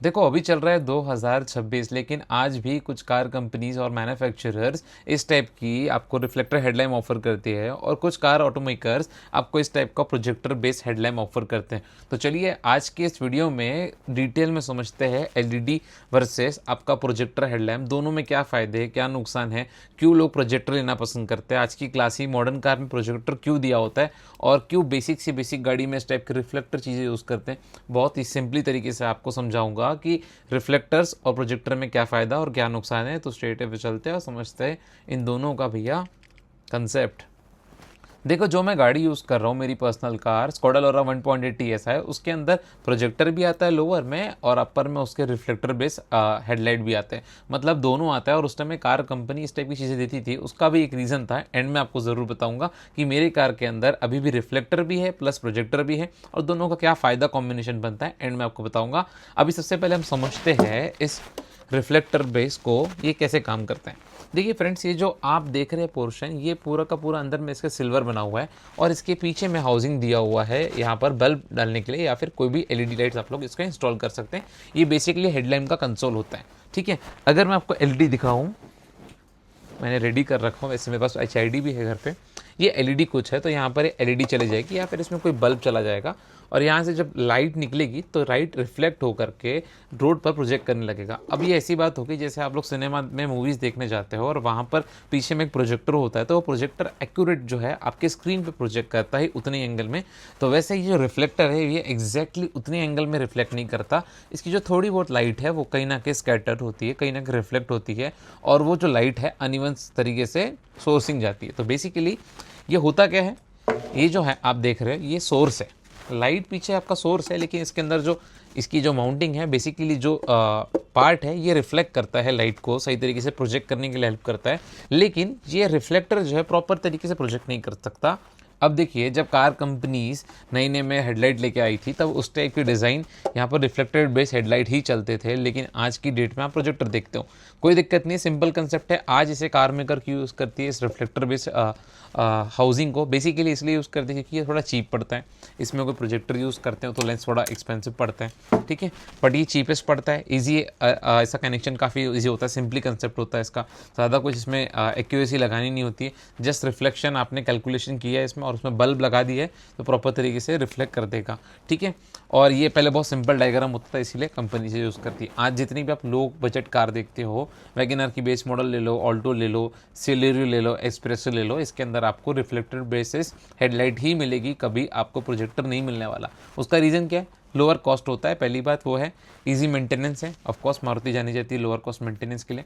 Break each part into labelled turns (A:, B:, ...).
A: देखो अभी चल रहा है 2026, लेकिन आज भी कुछ कार कंपनीज और मैन्युफैक्चरर्स इस टाइप की आपको रिफ्लेक्टर हेडलाइट ऑफर करती है और कुछ कार ऑटोमेकर्स आपको इस टाइप का प्रोजेक्टर बेस्ड हेडलाइट ऑफर करते हैं। तो चलिए आज के इस वीडियो में डिटेल में समझते हैं एलईडी वर्सेस आपका प्रोजेक्टर हेडलैम्प, दोनों में क्या फ़ायदे हैं, क्या नुकसान है, क्यों लोग प्रोजेक्टर लेना पसंद करते हैं, आज की क्लासी मॉडर्न कार में प्रोजेक्टर क्यों दिया होता है और क्यों बेसिक से बेसिक गाड़ी में इस टाइप के रिफ्लेक्टर चीज़ें यूज़ करते हैं। बहुत ही सिंपली तरीके से आपको समझाऊंगा कि रिफ्लेक्टर्स और प्रोजेक्टर में क्या फ़ायदा और क्या नुकसान है। तो स्ट्रेट पे चलते हैं और समझते हैं इन दोनों का भैया कंसेप्ट। देखो जो मैं गाड़ी यूज़ कर रहा हूँ, मेरी पर्सनल कार स्कोडा लोरा 1.8 TS है, उसके अंदर प्रोजेक्टर भी आता है लोअर में और अपर में उसके रिफ्लेक्टर बेस हेडलाइट भी आते हैं, मतलब दोनों आता है। और उस टाइम में कार कंपनी इस टाइप की चीज़ें देती थी, उसका भी एक रीज़न था। एंड में आपको ज़रूर बताऊंगा कि मेरी कार के अंदर अभी भी रिफ्लेक्टर भी है प्लस प्रोजेक्टर भी है और दोनों का क्या फ़ायदा कॉम्बिनेशन बनता है, एंड में आपको बताऊँगा। अभी सबसे पहले हम समझते हैं इस रिफ्लेक्टर बेस को, ये कैसे काम करते हैं। देखिए फ्रेंड्स, ये जो आप देख रहे हैं पोर्शन, ये पूरा का पूरा अंदर में इसका सिल्वर बना हुआ है और इसके पीछे में हाउसिंग दिया हुआ है यहाँ पर बल्ब डालने के लिए, या फिर कोई भी एलईडी लाइट्स आप लोग इसका इंस्टॉल कर सकते हैं। ये बेसिकली हेडलाइट का कंसोल होता है, ठीक है। अगर मैं आपको एलईडी दिखाऊं, मैंने रेडी कर रखा हूँ, वैसे मेरे पास HID भी है घर पे। ये एलईडी कुछ है तो यहाँ पर एलईडी चली जाएगी या फिर इसमें कोई बल्ब चला जाएगा और यहाँ से जब लाइट निकलेगी तो लाइट रिफ्लेक्ट होकर के रोड पर प्रोजेक्ट करने लगेगा। अब ये ऐसी बात होगी जैसे आप लोग सिनेमा में मूवीज़ देखने जाते हो और वहाँ पर पीछे में एक प्रोजेक्टर होता है, तो वो प्रोजेक्टर एक्यूरेट जो है आपके स्क्रीन पे प्रोजेक्ट करता है उतने एंगल में। तो वैसे ये जो रिफ्लेक्टर है ये एग्जैक्टली उतने एंगल में रिफ्लेक्ट नहीं करता। इसकी जो थोड़ी बहुत लाइट है वो कहीं ना कहीं स्कैटर्ड होती है, कहीं ना कहीं रिफ्लेक्ट होती है और वो जो लाइट है अनइवन तरीके से सोर्सिंग जाती है। तो बेसिकली ये होता क्या है, ये जो है आप देख रहे हैं ये सोर्स है, लाइट पीछे आपका सोर्स है, लेकिन इसके अंदर जो इसकी जो माउंटिंग है, बेसिकली जो पार्ट है ये रिफ्लेक्ट करता है लाइट को सही तरीके से प्रोजेक्ट करने के लिए हेल्प करता है, लेकिन ये रिफ्लेक्टर जो है प्रॉपर तरीके से प्रोजेक्ट नहीं कर सकता। अब देखिए जब कार कंपनीज नई नई में हेडलाइट लेके आई थी तब उस टाइप की डिज़ाइन यहाँ पर रिफ्लेक्टेड बेस हेडलाइट ही चलते थे, लेकिन आज की डेट में आप प्रोजेक्टर देखते हो, कोई दिक्कत नहीं, सिंपल कंसेप्ट है। आज इसे कार मेकर क्यों यूज़ करती है इस रिफ्लेक्टर बेस हाउसिंग को, बेसिकली इसलिए यूज़ करते हैं क्योंकि ये थोड़ा चीप पड़ता है। इसमें कोई प्रोजेक्टर यूज़ करते हो तो लेंस थोड़ा एक्सपेंसिव पड़ता है, ठीक है, बट ये चीपेस्ट पड़ता है। ईजी इसका कनेक्शन काफ़ी ईजी होता है, सिंपली कंसेप्ट होता है इसका, ज़्यादा कुछ इसमें एक्यूरेसी लगानी नहीं होती है, जस्ट रिफ्लेक्शन आपने कैलकुलेशन किया है इसमें और उसमें बल्ब लगा दिया है तो प्रॉपर तरीके से रिफ्लेक्ट कर देगा, ठीक है। और ये पहले बहुत सिंपल डायग्राम होता था, इसीलिए कंपनी से यूज़ करती है। आज जितनी भी आप लो बजट कार देखते हो, वैगनर की बेस मॉडल ले लो, ऑल्टो ले लो, सिलेरियो ले लो, एक्सप्रेसो ले लो, इसके अंदर आपको रिफ्लेक्टेड बेसिस हेडलाइट ही मिलेगी, कभी आपको प्रोजेक्टर नहीं मिलने वाला। उसका रीज़न क्या है, लोअर कॉस्ट होता है, पहली बात वो है। इजी मेंटेनेंस है, ऑफ कोर्स मारुति जानी जाती है लोअर कॉस्ट मेंटेनेंस के लिए,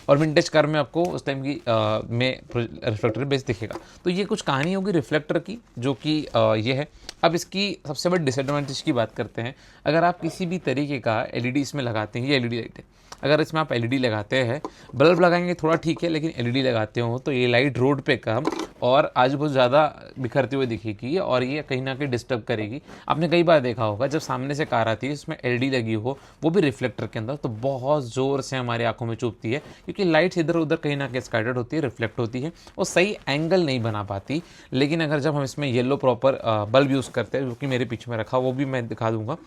A: और विंटेज कार में आपको उस टाइम की में रिफ्लेक्टर बेस दिखेगा। तो ये कुछ कहानी होगी रिफ्लेक्टर की, जो कि ये है। अब इसकी सबसे बड़ी डिसएडवांटेज की बात करते हैं। अगर आप किसी भी तरीके का एलईडी इसमें लगाते हैं, ये एलईडी लाइट है, अगर इसमें आप एलईडी लगाते हैं, बल्ब लगाएंगे थोड़ा ठीक है, लेकिन एलईडी लगाते हो तो ये लाइट रोड पे कम और आज बहुत ज़्यादा बिखरती हुई दिखेगी और ये कहीं ना कहीं डिस्टर्ब करेगी। आपने कई बार देखा होगा जब सामने से कार आती है इसमें एलईडी लगी हो, वो भी रिफ्लेक्टर के अंदर, तो बहुत ज़ोर से हमारी आंखों में चुभती है, क्योंकि लाइट्स इधर उधर कहीं ना कहीं स्कैटर्ड होती है, रिफ्लेक्ट होती है और सही एंगल नहीं बना पाती। लेकिन अगर जब हम इसमें येलो प्रॉपर बल्ब यूज़ करते हैं, जो कि मेरे पीछे में रखा, वो भी मैं दिखा दूंगा,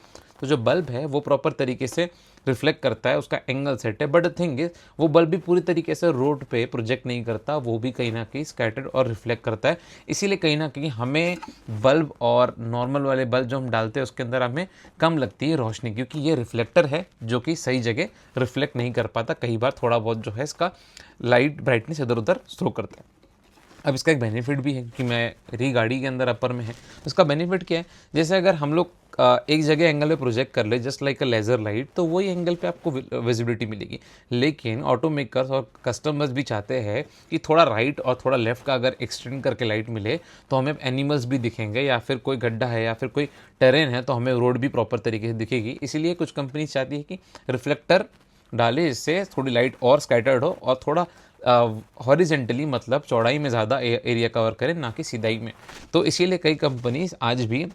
A: तो जो बल्ब है वो प्रॉपर तरीके से रिफ्लेक्ट करता है, उसका एंगल सेट है, बट द थिंग इज वो बल्ब भी पूरी तरीके से रोड पे प्रोजेक्ट नहीं करता, वो भी कहीं ना कहीं स्कैटर्ड और रिफ्लेक्ट करता है। इसीलिए कहीं ना कहीं हमें बल्ब और नॉर्मल वाले बल्ब जो हम डालते हैं उसके अंदर हमें कम लगती है रोशनी, क्योंकि ये रिफ्लेक्टर है जो कि सही जगह रिफ्लेक्ट नहीं कर पाता, कई बार थोड़ा बहुत जो है इसका लाइट ब्राइटनेस इधर उधर थ्रो करता है। अब इसका एक बेनिफिट भी है कि मेरी गाड़ी के अंदर अपर में है, इसका बेनिफिट क्या है, जैसे अगर हम लोग एक जगह एंगल पे प्रोजेक्ट कर ले जस्ट लाइक अ लेज़र लाइट, तो वही एंगल पे आपको विजिबिलिटी मिलेगी। लेकिन ऑटो मेकर्स और कस्टमर्स भी चाहते हैं कि थोड़ा राइट और थोड़ा लेफ्ट का अगर एक्सटेंड करके लाइट मिले तो हमें एनिमल्स भी दिखेंगे, या फिर कोई गड्ढा है या फिर कोई टेरेन है तो हमें रोड भी प्रॉपर तरीके से दिखेगी। इसीलिए कुछ कंपनी चाहती है कि रिफ्लेक्टर डाले, इससे थोड़ी लाइट और स्कैटर्ड हो और थोड़ा हॉरिजेंटली, मतलब चौड़ाई में ज़्यादा एरिया कवर करें, ना कि सीधाई में। तो इसीलिए कई कंपनीज आज भी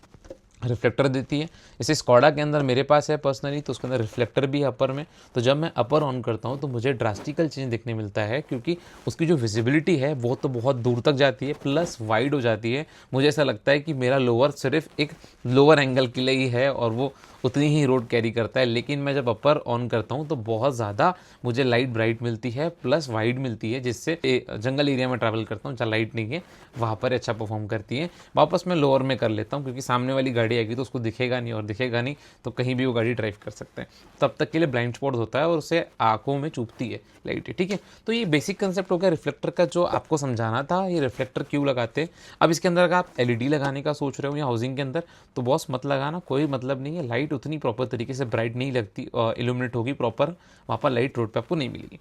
A: रिफ्लेक्टर देती है। जैसे स्कॉडा के अंदर मेरे पास है पर्सनली, तो उसके अंदर रिफ्लेक्टर भी है अपर में, तो जब मैं अपर ऑन करता हूँ तो मुझे ड्रास्टिकल चेंज देखने मिलता है, क्योंकि उसकी जो विजिबिलिटी है वो तो बहुत दूर तक जाती है, प्लस वाइड हो जाती है। मुझे ऐसा लगता है कि मेरा लोअर सिर्फ एक लोअर एंगल के लिए ही है और वो उतनी ही रोड कैरी करता है, लेकिन मैं जब अपर ऑन करता हूँ तो बहुत ज़्यादा मुझे लाइट ब्राइट मिलती है प्लस वाइड मिलती है, जिससे जंगल एरिया में ट्रैवल करता हूँ जहाँ लाइट नहीं है वहाँ पर अच्छा परफॉर्म करती है। वापस मैं लोअर में कर लेता हूँ क्योंकि सामने वाली गाड़ी आएगी तो उसको दिखेगा नहीं, और दिखेगा नहीं तो कहीं भी वो गाड़ी ड्राइव कर सकते हैं। तब तक के लिए ब्लाइंड स्पॉट होता है और उसे आंखों में चुभती है लाइट, ठीक है। तो ये बेसिक कंसेप्ट हो गया रिफ्लेक्टर का जो आपको समझाना था, ये रिफ्लेक्टर क्यों लगाते हैं। अब इसके अंदर अगर आप एलईडी लगाने का सोच रहे हो या हाउसिंग के अंदर, तो बॉस मत लगाना, कोई मतलब नहीं है। लाइट उतनी प्रॉपर तरीके से ब्राइट नहीं लगती, इल्यूमिनेट होगी प्रॉपर, वहाँ पर लाइट रोड पे आपको नहीं मिलेगी।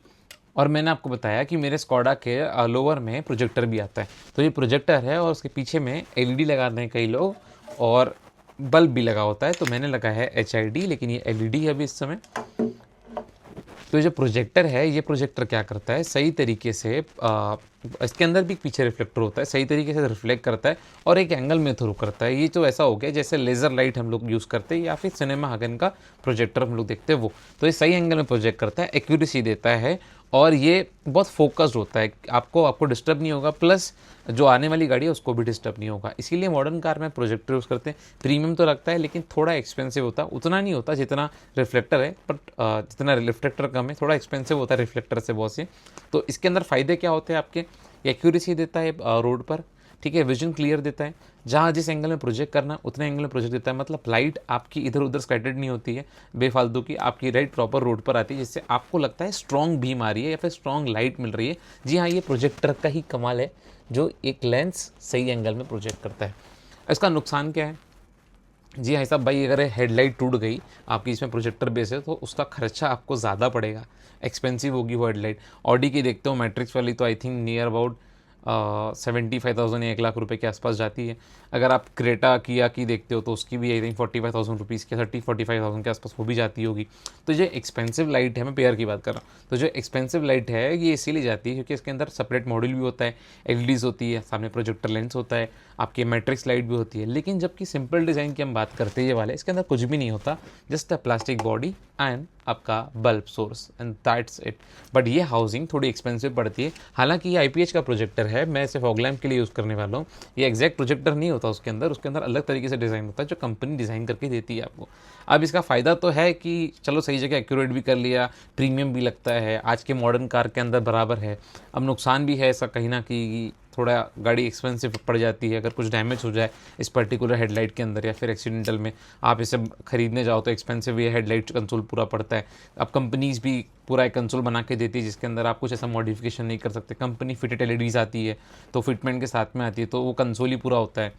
A: और मैंने आपको बताया कि मेरे स्कॉडा के लोअर में प्रोजेक्टर भी आता है, तो ये प्रोजेक्टर है और उसके पीछे में एलईडी लगाते हैं कई लोग, और बल्ब भी लगा होता है। तो मैंने लगाया है एचआईडी, लेकिन ये एलईडी है अभी इस समय। तो जो प्रोजेक्टर है, ये प्रोजेक्टर क्या करता है, सही तरीके से इसके अंदर भी पीछे रिफ्लेक्टर होता है, सही तरीके से रिफ्लेक्ट करता है और एक एंगल में थ्रू करता है। ये तो ऐसा हो गया जैसे लेज़र लाइट हम लोग यूज़ करते हैं या फिर सिनेमा हगन का प्रोजेक्टर हम लोग देखते हैं वो। तो ये सही एंगल में प्रोजेक्ट करता है, एक्यूरेसी देता है, और ये बहुत फोकस्ड होता है। आपको डिस्टर्ब नहीं होगा, प्लस जो आने वाली गाड़ी है उसको भी डिस्टर्ब नहीं होगा। इसीलिए मॉडर्न कार में प्रोजेक्टर यूज़ करते हैं। प्रीमियम तो लगता है लेकिन थोड़ा एक्सपेंसिव होता है, उतना नहीं होता जितना रिफ्लेक्टर है, बट जितना रिफ्लेक्टर कम है, थोड़ा एक्सपेंसिव होता है रिफ्लेक्टर से बहुत से। तो इसके अंदर फ़ायदे क्या होते हैं आपके, एक्यूरेसी देता है रोड पर, ठीक है, विजन क्लियर देता है, जहाँ जिस एंगल में प्रोजेक्ट करना उतने एंगल में प्रोजेक्ट देता है। मतलब लाइट आपकी इधर उधर स्कैटर्ड नहीं होती है बेफालतू की, आपकी लाइट प्रॉपर रोड पर आती है, जिससे आपको लगता है स्ट्रॉन्ग बीम आ रही है या फिर स्ट्रॉन्ग लाइट मिल रही है। जी हाँ, ये प्रोजेक्टर का ही कमाल है जो एक लेंस सही एंगल में प्रोजेक्ट करता है। इसका नुकसान क्या है, जी हाँ साहब भाई, अगर हेडलाइट टूट गई आपकी, इसमें प्रोजेक्टर बेस है, तो उसका खर्चा आपको ज़्यादा पड़ेगा, एक्सपेंसिव होगी वो हेडलाइट। ऑडी की देखते हो मैट्रिक्स वाली, तो आई थिंक नियर अबाउट 75,000 या 1,00,000 के आसपास जाती है। अगर आप क्रेटा किया की देखते हो तो उसकी भी आई थिंक 45,000 रुपीज़ के 45,000 के आसपास वो भी जाती होगी। तो जो एक्सपेंसिव लाइट है, मैं पेयर की बात कर रहा हूँ, तो जो एक्सपेंसिव लाइट है ये इसीलिए जाती है क्योंकि इसके अंदर सेपरेट मॉड्यूल भी होता है, एलईडीज़ होती है, सामने प्रोजेक्टर लेंस होता है, आपकी मैट्रिक्स लाइट भी होती है। लेकिन जबकि सिंपल डिज़ाइन की हम बात करते हैं ये वाले, इसके अंदर कुछ भी नहीं होता, just a plastic body and आपका bulb source and that's it. But ये हाउसिंग थोड़ी एक्सपेंसिव पड़ती है। हालांकि ये आईपीएच का प्रोजेक्टर है, मैं इसे फॉग लैम्प के लिए यूज़ करने वाला हूँ। ये एग्जैक्ट प्रोजेक्टर नहीं होता उसके अंदर अलग तरीके से डिज़ाइन होता है जो कंपनी डिज़ाइन करके देती है आपको। अब इसका फ़ायदा तो है कि चलो सही जगह एक्यूरेट भी कर लिया, प्रीमियम भी लगता है, आज के मॉडर्न कार के अंदर बराबर है। अब नुकसान भी है ऐसा कहीं ना कि थोड़ा गाड़ी एक्सपेंसिव पड़ जाती है। अगर कुछ डैमेज हो जाए इस पर्टिकुलर हेडलाइट के अंदर या फिर एक्सीडेंटल में आप इसे खरीदने जाओ तो एक्सपेंसिव ये हेडलाइट कंसोल पूरा पड़ता है। अब कंपनीज भी पूरा एक कंसोल बना के देती है जिसके अंदर आप कुछ ऐसा मॉडिफिकेशन नहीं कर सकते। कंपनी फिटेड एलईडीज़ आती है तो फिटमेंट के साथ में आती है, तो वो कंसोल ही पूरा होता है।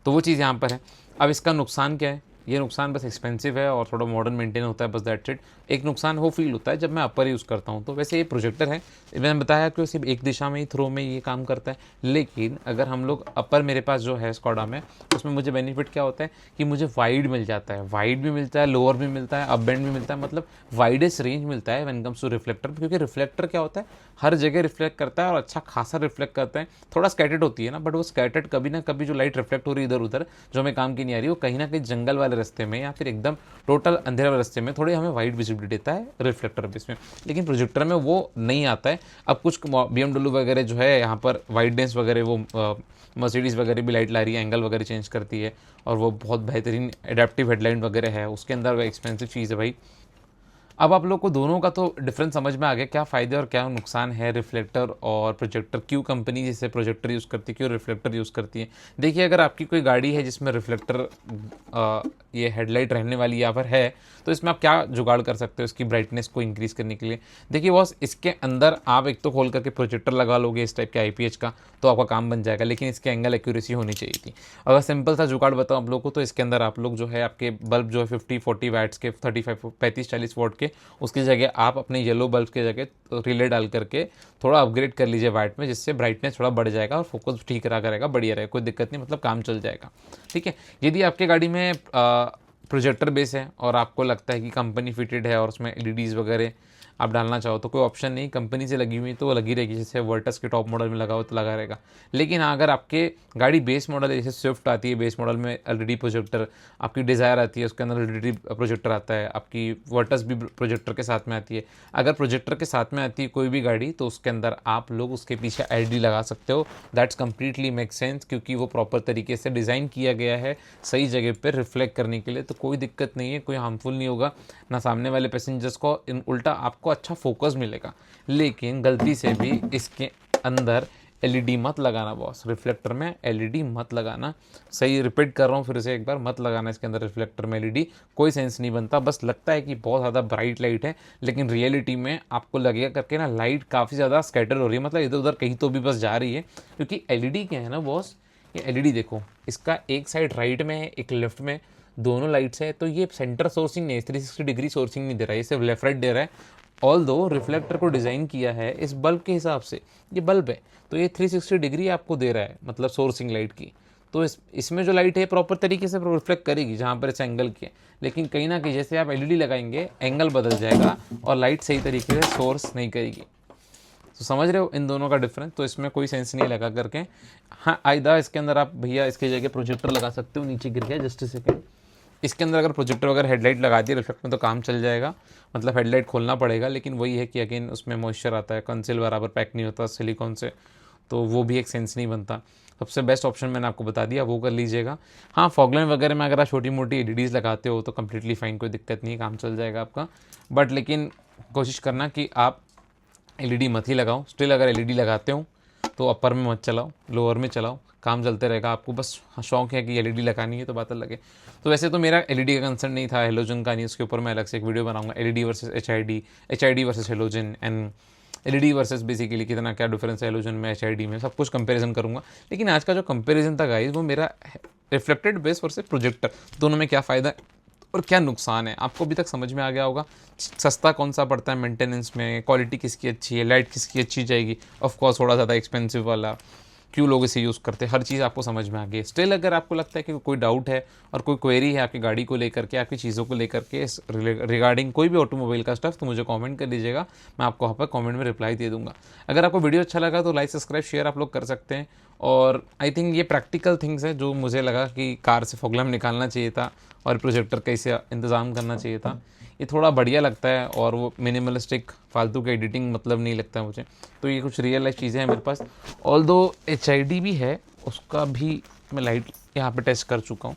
A: तो वो चीज़ यहाँ पर है। अब इसका नुकसान क्या है, ये नुकसान बस एक्सपेंसिव है और थोड़ा मॉडर्न मेंटेन होता है, बस दैट्स इट। एक नुकसान वो फील होता है जब मैं अपर यूज़ करता हूँ। तो वैसे ये प्रोजेक्टर है, मैंने बताया कि सिर्फ एक दिशा में ही थ्रो में ये काम करता है, लेकिन अगर हम लोग अपर मेरे पास जो है स्कॉडा में, उसमें मुझे बेनिफिट क्या होता है कि मुझे वाइड मिल जाता है, वाइड भी मिलता है, लोअर भी मिलता है, अप बैंड भी मिलता है, मतलब वाइडेस्ट रेंज मिलता है व्हेन कम्स टू रिफ्लेक्टर। क्योंकि रिफ्लेक्टर क्या होता है, हर जगह रिफ्लेक्ट करता है और अच्छा खासा रिफ्लेक्ट करता है। थोड़ा स्कैटर्ड होती है ना, बट वो स्कैटर्ड कभी ना कभी जो लाइट रिफ्लेक्ट हो रही है इधर उधर जो हमें काम की नहीं आ रही, वो कहीं ना कहीं जंगल वाले रास्ते में या फिर एकदम टोटल अंधेरे वाले रास्ते में थोड़ी हमें वाइड विजिबिलिटी देता है रिफ्लेक्टर बेस में। लेकिन प्रोजेक्टर में वो नहीं आता है। अब कुछ BMW वगैरह जो है यहाँ पर वाइडनेस वगैरह, वो मर्सिडीज़ वगैरह भी लाइट ला रही है, एंगल वगैरह चेंज करती है और वो बहुत बेहतरीन एडेप्टिव हेडलाइट वगैरह है, उसके अंदर वो एक्सपेंसिव चीज़ है भाई। अब आप लोग को दोनों का तो डिफरेंस समझ में आ गया, क्या फ़ायदे और क्या नुकसान है रिफ्लेक्टर और प्रोजेक्टर, क्यों कंपनी जैसे प्रोजेक्टर यूज़ करती है, क्यों रिफ्लेक्टर यूज़ करती है। देखिए, अगर आपकी कोई गाड़ी है जिसमें रिफ्लेक्टर ये हेडलाइट रहने वाली यहाँ पर है, तो इसमें आप क्या जुगाड़ कर सकते हो इसकी ब्राइटनेस को इंक्रीज़ करने के लिए। देखिए बॉस, इसके अंदर आप एक तो खोल करके प्रोजेक्टर लगा लोगे इस टाइप के आईपीएच का, तो आपका काम बन जाएगा, लेकिन इसके एंगल एक्यूरेसी होनी चाहिए थी। अगर सिंपल सा जुगाड़ बताऊँ आप लोग को, तो इसके अंदर आप लोग जो है आपके बल्ब जो है 50-40 वैट्स के, 35-40 वॉट के, उसकी जगह आप अपने येलो बल्ब की जगह रिले डाल करके थोड़ा अपग्रेड कर लीजिए वाइट में, जिससे ब्राइटनेस थोड़ा बढ़ जाएगा और फोकस ठीक रहा करेगा, बढ़िया रहेगा, कोई दिक्कत नहीं, मतलब काम चल जाएगा। ठीक है। यदि आपके गाड़ी में प्रोजेक्टर बेस है और आपको लगता है कि कंपनी फिटेड है और उसमें एलईडीज़ वगैरह आप डालना चाहो, तो कोई ऑप्शन नहीं, कंपनी से लगी हुई तो वो लगी रहेगी, जैसे वर्टस के टॉप मॉडल में लगा हो तो लगा रहेगा। लेकिन हाँ, अगर आपके गाड़ी बेस मॉडल है, जैसे स्विफ्ट आती है बेस मॉडल में एलईडी प्रोजेक्टर, आपकी डिज़ायर आती है उसके अंदर एलईडी प्रोजेक्टर आता है, आपकी वर्टस भी प्रोजेक्टर के साथ में आती है। अगर प्रोजेक्टर के साथ में आती है कोई भी गाड़ी, तो उसके अंदर आप लोग उसके पीछे एलईडी लगा सकते हो। दैट्स कम्प्लीटली मेक सेंस, क्योंकि वो प्रॉपर तरीके से डिज़ाइन किया गया है सही जगह पर रिफ्लेक्ट करने के लिए। तो कोई दिक्कत नहीं है, कोई हार्मफुल नहीं होगा ना सामने वाले पैसेंजर्स को, उल्टा आपको अच्छा फोकस मिलेगा। लेकिन गलती से भी इसके अंदर एलईडी मत लगाना बॉस, रिफ्लेक्टर में एलईडी मत लगाना। सही रिपीट कर रहा हूँ फिर से एक बार, मत लगाना इसके अंदर रिफ्लेक्टर में एलईडी, कोई सेंस नहीं बनता। बस लगता है कि बहुत ज़्यादा ब्राइट लाइट है, लेकिन रियलिटी में आपको लगेगा करके ना लाइट काफ़ी ज़्यादा स्कैटर हो रही है, मतलब इधर उधर कहीं तो भी बस जा रही है। क्योंकि एलईडी क्या है ना बॉस, ये एलईडी देखो, इसका एक साइड राइट में है, एक लेफ्ट में, दोनों लाइट्स है, तो ये सेंटर सोर्सिंग नहीं है, 360 डिग्री सोर्सिंग नहीं दे रहा है, ये सिर्फ लेफ्ट राइट दे रहा है। ऑल दो रिफ्लेक्टर को डिज़ाइन किया है इस बल्ब के हिसाब से, ये बल्ब है तो ये 360 डिग्री आपको दे रहा है, मतलब सोर्सिंग लाइट की। तो इसमें जो लाइट है प्रॉपर तरीके से रिफ्लेक्ट करेगी जहाँ पर इस एंगल की है। लेकिन कहीं ना कहीं जैसे आप एलईडी लगाएंगे एंगल बदल जाएगा और लाइट सही तरीके से सोर्स नहीं करेगी। तो समझ रहे हो इन दोनों का डिफरेंस, तो इसमें कोई सेंस नहीं लगा करके। हाँ आइदा इसके अंदर आप भैया इसकी जगह प्रोजेक्टर लगा सकते हो, नीचे गिर गया जस्ट सेकेंड। इसके अंदर अगर प्रोजेक्टर वगैरह हेडलाइट लगा दी रिफ्लेक्ट में तो काम चल जाएगा, मतलब हेडलाइट खोलना पड़ेगा। लेकिन वही है कि अगेन उसमें मॉइस्चर आता है, कंसील बराबर पैक नहीं होता सिलिकॉन से, तो वो भी एक सेंस नहीं बनता। सबसे बेस्ट ऑप्शन मैंने आपको बता दिया, वो कर लीजिएगा। हाँ फॉगलाइन वगैरह में अगर आप छोटी मोटी एलईडीज़ लगाते हो तो कम्प्लीटली फाइन, कोई दिक्कत नहीं है, काम चल जाएगा आपका। बट लेकिन कोशिश करना कि आप एलईडी मत ही लगाओ। स्टिल अगर एलईडी लगाते हो तो अपर में मत चलाओ, लोअर में चलाओ, काम चलते रहेगा। आपको बस शौक है कि एलईडी लगानी है तो बात अलग है। तो वैसे तो मेरा एलईडी का कंसर्न नहीं था, हेलोजन का नहीं, उसके ऊपर मैं अलग से एक वीडियो बनाऊंगा, LED versus HID versus halogen and LED versus basically कितना क्या डिफरेंस है हेलोजन में एचआईडी में, सब कुछ कंपैरिजन करूंगा। लेकिन आज का जो कंपैरिजन था गाइस वो मेरा रिफ्लेक्टेड बेस वर्सेस प्रोजेक्टर, दोनों में क्या फ़ायदा है और क्या नुकसान है आपको अभी तक समझ में आ गया होगा। सस्ता कौन सा पड़ता है मेंटेनेंस में, क्वालिटी किसकी अच्छी है, लाइट किसकी अच्छी जाएगी, ऑफ कोर्स थोड़ा ज़्यादा एक्सपेंसिव वाला, क्यों लोग इसे यूज़ करते हैं, हर चीज़ आपको समझ में आ गई। स्टिल अगर आपको लगता है कि कोई डाउट है और कोई क्वेरी है आपकी गाड़ी को लेकर के, आपकी चीज़ों को लेकर के, रिगार्डिंग कोई भी ऑटोमोबाइल का स्टफ, तो मुझे कमेंट कर दीजिएगा, मैं आपको वहाँ पर कमेंट में रिप्लाई दे दूंगा। अगर आपको वीडियो अच्छा लगा तो लाइक सब्सक्राइब शेयर आप लोग कर सकते हैं। और आई थिंक ये प्रैक्टिकल थिंग्स है जो मुझे लगा कि कार से फॉग लैम्प निकालना चाहिए था और प्रोजेक्टर कैसे इंतज़ाम करना चाहिए था, ये थोड़ा बढ़िया लगता है। और वो मिनिमलिस्टिक फालतू की एडिटिंग मतलब नहीं लगता है मुझे। तो ये कुछ रियल लाइफ चीज़ें हैं मेरे पास। ऑल दो एचआईडी भी है, उसका भी मैं लाइट यहाँ पे टेस्ट कर चुका हूँ।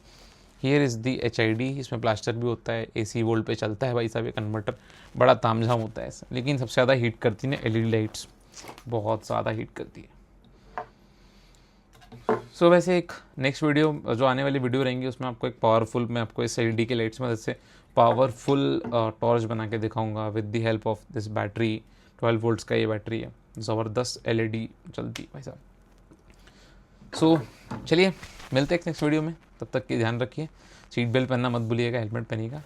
A: हियर इज़ दी एचआईडी, इसमें प्लास्टर भी होता है, एसी वोल्ट पे चलता है भाई साहब ये कन्वर्टर, बड़ा तामझाम होता है ऐसा। लेकिन सबसे ज़्यादा हीट करती है एलईडी लाइट्स, बहुत ज़्यादा हीट करती है। सो वैसे एक नेक्स्ट वीडियो जो आने वाली वीडियो रहेंगी उसमें आपको एक पावरफुल, मैं आपको इस एलईडी के लाइट्स में मदद से पावरफुल टॉर्च बना के दिखाऊंगा with the help of this battery. 12 volts का ये बैटरी है, ज़बरदस्त एलईडी चलती है भाई साहब। सो चलिए मिलते हैं नेक्स्ट वीडियो में, तब तक की ध्यान रखिए, सीट बेल्ट पहनना मत भूलिएगा, हेलमेट पहनिएगा।